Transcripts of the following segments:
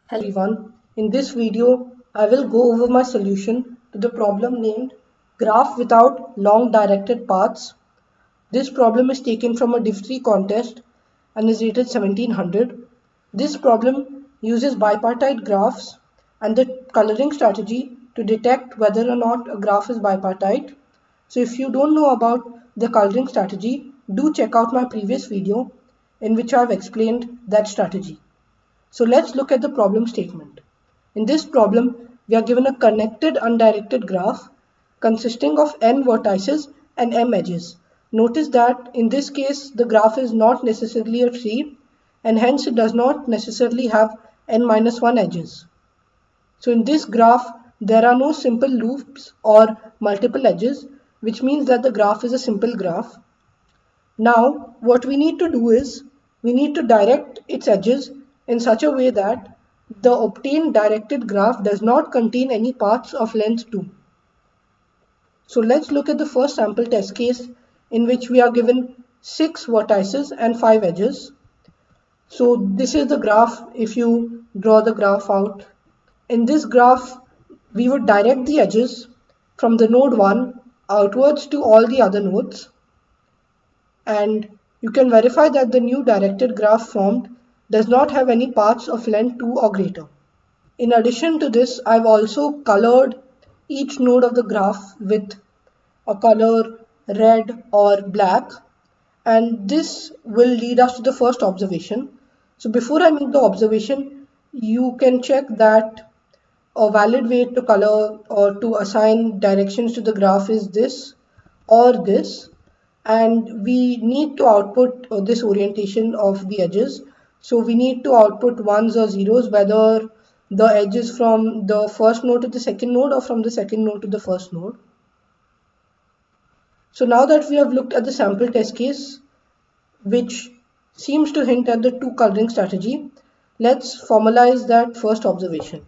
Hello everyone, in this video I will go over my solution to the problem named graph without long directed paths. This problem is taken from a Div 3 contest and is rated 1700. This problem uses bipartite graphs and the coloring strategy to detect whether or not a graph is bipartite. So if you don't know about the coloring strategy, do check out my previous video in which I have explained that strategy. So let's look at the problem statement. In this problem, we are given a connected undirected graph consisting of n vertices and m edges. Notice that in this case, the graph is not necessarily a tree and hence it does not necessarily have n-1 edges. So in this graph, there are no simple loops or multiple edges, which means that the graph is a simple graph. Now, what we need to do is we need to direct its edges in such a way that the obtained directed graph does not contain any paths of length 2. So let's look at the first sample test case in which we are given 6 vertices and 5 edges. So this is the graph if you draw the graph out. In this graph, we would direct the edges from the node 1 outwards to all the other nodes. And you can verify that the new directed graph formed does not have any paths of length 2 or greater. In addition to this, I've also colored each node of the graph with a color red or black, and this will lead us to the first observation. So before I make the observation, you can check that a valid way to color or to assign directions to the graph is this or this, and we need to output this orientation of the edges. So we need to output ones or zeros whether the edge is from the first node to the second node or from the second node to the first node. So now that we have looked at the sample test case, which seems to hint at the two coloring strategy, let's formalize that first observation.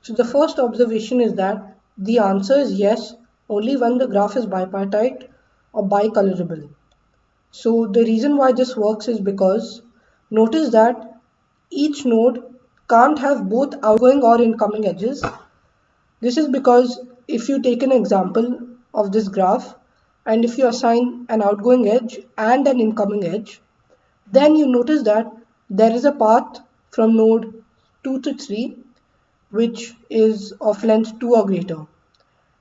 So the first observation is that the answer is yes only when the graph is bipartite or bicolorable. So the reason why this works is because notice that each node can't have both outgoing or incoming edges. This is because if you take an example of this graph and if you assign an outgoing edge and an incoming edge, then you notice that there is a path from node 2 to 3 which is of length 2 or greater,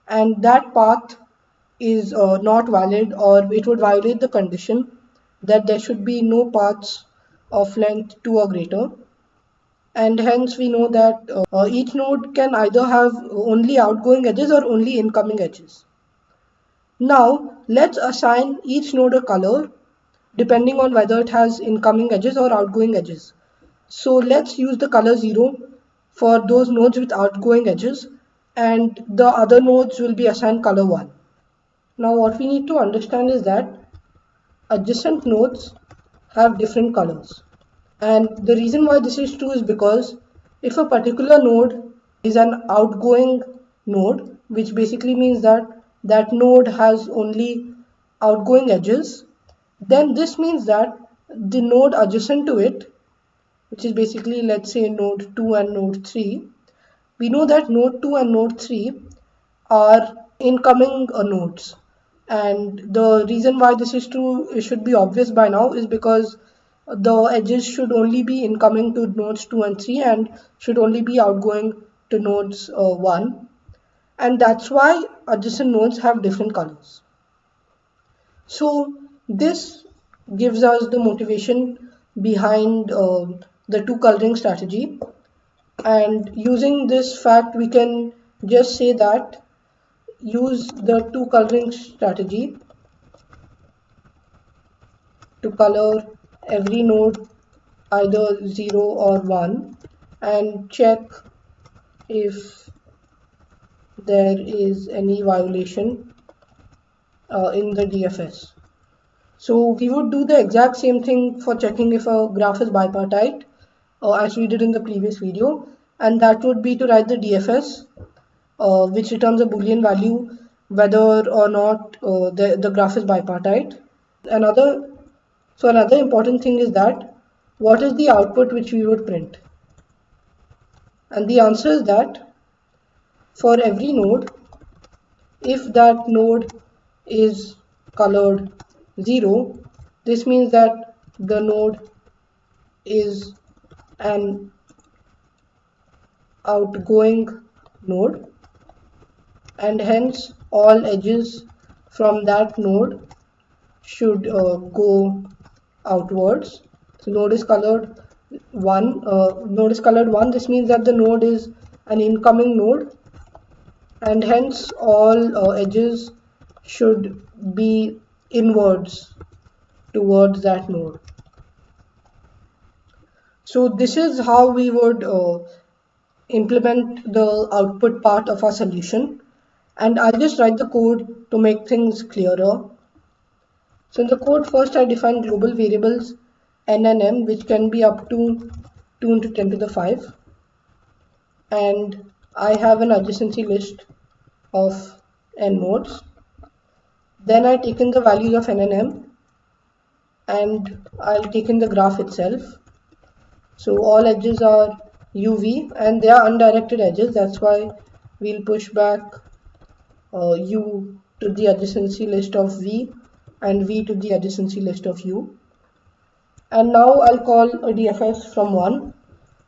and that path is not valid, or it would violate the condition that there should be no paths of length 2 or greater, and hence we know that each node can either have only outgoing edges or only incoming edges. Now let's assign each node a color depending on whether it has incoming edges or outgoing edges. So let's use the color 0 for those nodes with outgoing edges, and the other nodes will be assigned color 1. Now what we need to understand is that adjacent nodes have different colors. And the reason why this is true is because if a particular node is an outgoing node, which basically means that that node has only outgoing edges, then this means that the node adjacent to it, which is basically, let's say, node 2 and node 3, we know that node 2 and node 3 are incoming nodes. And the reason why this is true, it should be obvious by now, is because the edges should only be incoming to nodes 2 and 3 and should only be outgoing to nodes 1. And that's why adjacent nodes have different colors. So this gives us the motivation behind the two coloring strategy, and using this fact we can just say that use the two coloring strategy to color every node either 0 or 1 and check if there is any violation in the DFS. So we would do the exact same thing for checking if a graph is bipartite as we did in the previous video, and that would be to write the DFS which returns a boolean value whether or not the graph is bipartite. Another important thing is that what is the output which we would print. And the answer is that for every node, if that node is colored 0, this means that the node is an outgoing node, and hence all edges from that node should go outwards. So node is colored 1. This means that the node is an incoming node, and hence all edges should be inwards towards that node. So this is how we would implement the output part of our solution, and I'll just write the code to make things clearer. So in the code, first I define global variables n and m, which can be up to 2 into 10 to the 5, and I have an adjacency list of n nodes. Then I take in the values of n and m, and I'll take in the graph itself. So all edges are uv, and they are undirected edges. That's why we'll push back u to the adjacency list of v and v to the adjacency list of u. And now I'll call a DFS from 1.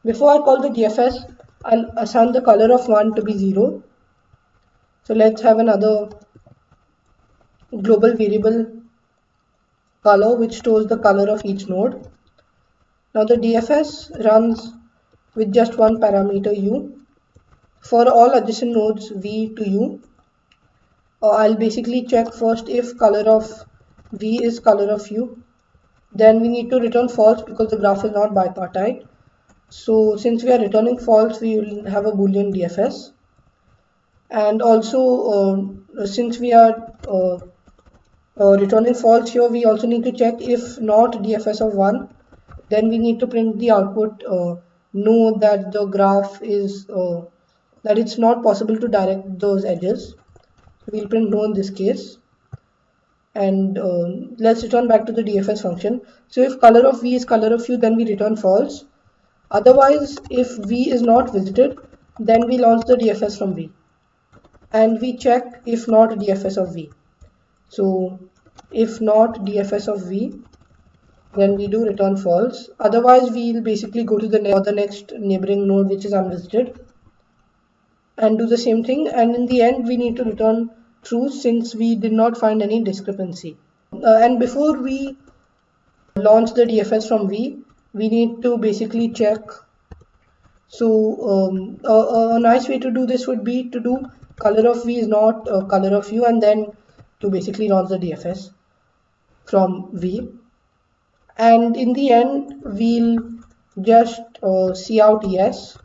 Before I call the DFS, I'll assign the color of 1 to be 0. So let's have another global variable color which stores the color of each node. Now the DFS runs with just one parameter u. For all adjacent nodes v to u, I'll basically check first if color of v is color of u. Then we need to return false because the graph is not bipartite. So since we are returning false, we will have a boolean DFS. And also since we are returning false here, we also need to check if not DFS of 1, then we need to print the output no that the graph is that it's not possible to direct those edges. So we'll print no in this case. And let's return back to the DFS function. So if color of v is color of u, then we return false. Otherwise, if v is not visited, then we launch the DFS from v, and we check if not DFS of v. So if not DFS of v, then we do return false. Otherwise, we'll basically go to the next neighboring node which is unvisited and do the same thing, and in the end we need to return true since we did not find any discrepancy. And before we launch the DFS from v, we need to basically check. So a nice way to do this would be to do color of v is not color of u, and then to basically launch the DFS from v. And in the end, we'll just see out yes.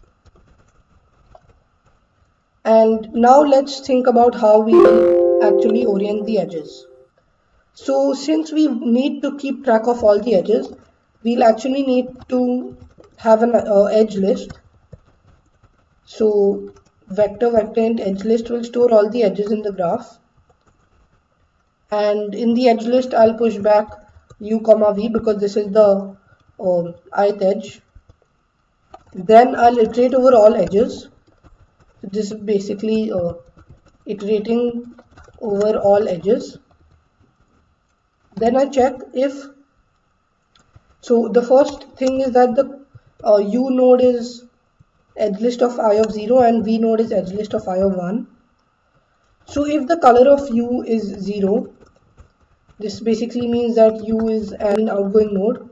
And now let's think about how we will actually orient the edges. So since we need to keep track of all the edges, we'll actually need to have an edge list. So vector int edge list will store all the edges in the graph. And in the edge list, I'll push back u comma v because this is the ith edge. Then I'll iterate over all edges. This is basically iterating over all edges. Then I check if, so the first thing is that the u node is edge list of I of 0 and v node is edge list of I of 1. So if the color of u is 0, this basically means that u is an outgoing node.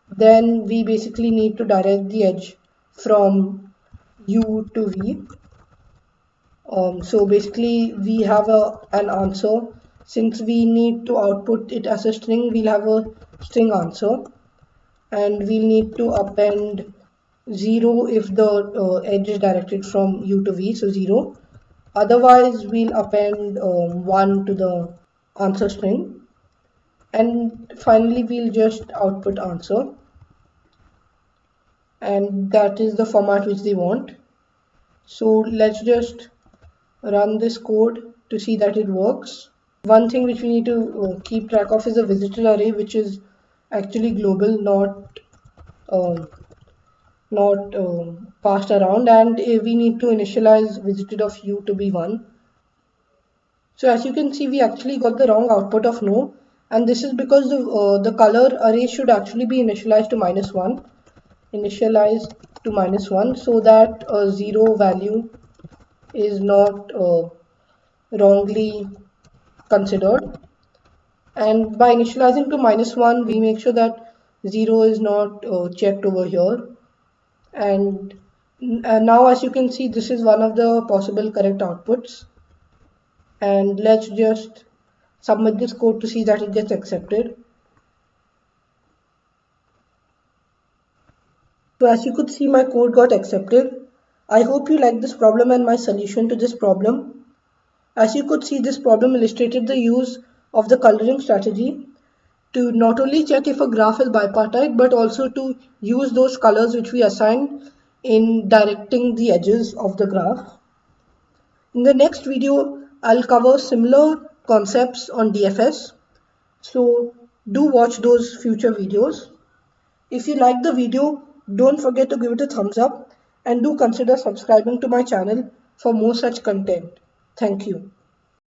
Then we basically need to direct the edge from u to v. So basically we have an answer. Since we need to output it as a string, we'll have a string answer, and we'll need to append 0 if the edge is directed from u to v, so 0. Otherwise we'll append 1 to the answer string, and finally we'll just output answer, and that is the format which they want. So let's just run this code to see that it works. One thing which we need to keep track of is a visitor array, which is actually global, not not passed around, and we need to initialize visited of u to be 1. So as you can see, we actually got the wrong output of no, and this is because the color array should actually be initialized to -1, initialized to -1, so that 0 value is not wrongly considered. And by initializing to -1, we make sure that 0 is not checked over here. And now as you can see, this is one of the possible correct outputs. And let's just submit this code to see that it gets accepted. So as you could see, my code got accepted. I hope you like this problem and my solution to this problem. As you could see, this problem illustrated the use of the coloring strategy to not only check if a graph is bipartite, but also to use those colors which we assigned in directing the edges of the graph. In the next video, I'll cover similar concepts on DFS. So do watch those future videos. If you like the video, don't forget to give it a thumbs up and do consider subscribing to my channel for more such content. Thank you.